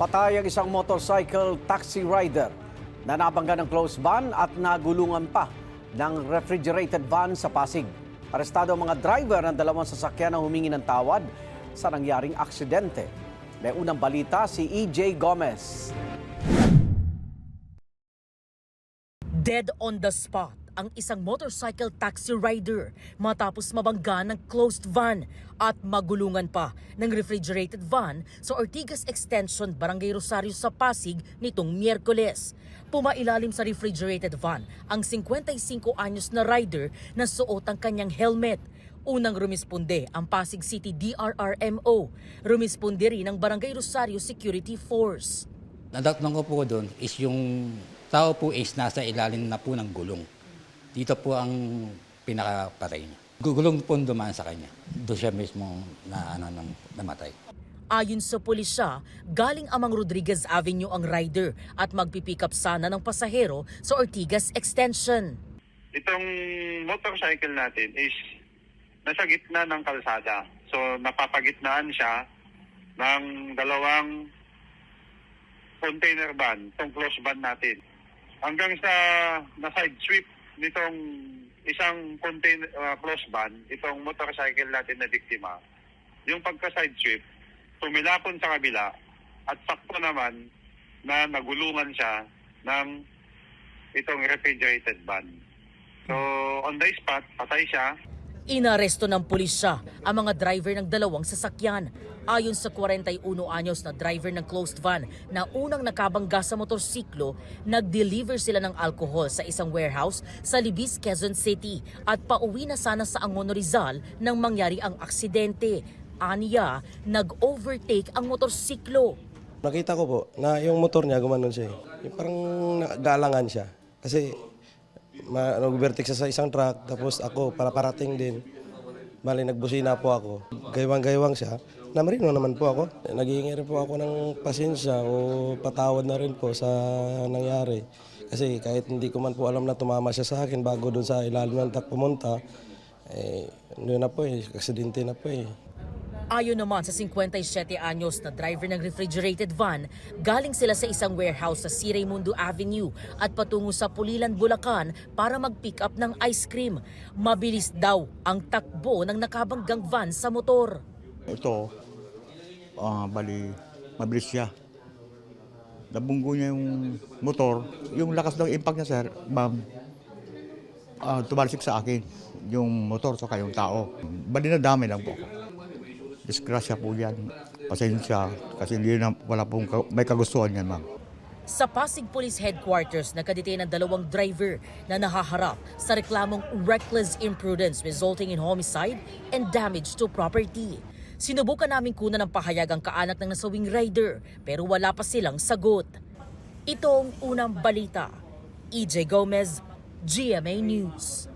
Patay ang isang motorcycle taxi rider na nabangga ng closed van at nagulungan pa ng refrigerated van sa Pasig. Arestado ang mga driver ng dalawang sasakyan na humingi ng tawad sa nangyaring aksidente. May unang balita si EJ Gomez. Dead on the spot ang isang motorcycle taxi rider matapos mabangga ng closed van at magulungan pa ng refrigerated van sa Ortigas Extension, Barangay Rosario sa Pasig nitong Miyerkules. Pumailalim sa refrigerated van ang 55 anyos na rider na suot ang kanyang helmet. Unang rumisponde ang Pasig City DRRMO. Rumisponde rin ang Barangay Rosario Security Force. Nadatnan ko po doon is yung tao po is nasa ilalim na po ng gulong. Dito po ang pinakapatay niya. Gulong po dumaan sa kanya. Doon siya mismo namatay. Ayon sa pulisya, galing Amang Rodriguez Avenue ang rider at magpipick up sana ng pasahero sa Ortigas Extension. Itong motorcycle natin is nasa gitna ng kalsada. So napapagitnaan siya ng dalawang container van, itong closed van natin. Hanggang sa na-side sweep nitong isang container closed van, itong motorcycle natin na biktima, yung pagka-side sweep, tumilapon sa kabila at sakto naman na nagulungan siya ng itong refrigerated van. So on the spot, patay siya. Inaresto ng pulisya ang mga driver ng dalawang sasakyan. Ayon sa 41 anyos na driver ng closed van na unang nakabangga sa motorsiklo, nag-deliver sila ng alcohol sa isang warehouse sa Libis, Quezon City at pauwi na sana sa Angono, Rizal nang mangyari ang aksidente. Aniya, nag-overtake ang motorsiklo. Nakita ko po na yung motor niya gumanon siya. Yung parang galangan siya. Kasi nag-overtake siya sa isang truck, tapos ako parating din. Bali, nagbusina po ako. Gaywang-gaywang siya. Namarino naman po ako. Naghihingi rin po ako ng pasensya o patawad na rin po sa nangyari. Kasi kahit hindi ko man po alam na tumama siya sa akin bago doon sa ilalim ng truck pumunta, yun na po aksidente na po Ayon naman sa 57 anyos na driver ng refrigerated van, galing sila sa isang warehouse sa C. Raimundo Avenue at patungo sa Pulilan, Bulacan para mag-pick up ng ice cream. Mabilis daw ang takbo ng nakabanggang van sa motor. Ito, mabilis siya. Nabunggo niya yung motor. Yung lakas ng impact niya, sir, tumalsik sa akin. Yung motor saka yung tao. Bali na dami lang po ako. Disgrasya po yan. Pasensya kasi wala pong may kagustuhan yan, ma'am. Sa Pasig Police Headquarters, nakadetain ang dalawang driver na nahaharap sa reklamong reckless imprudence resulting in homicide and damage to property. Sinubukan namin kunan ng pahayag ang kaanak ng nasawing rider pero wala pa silang sagot. Ito ang unang balita. EJ Gomez, GMA News.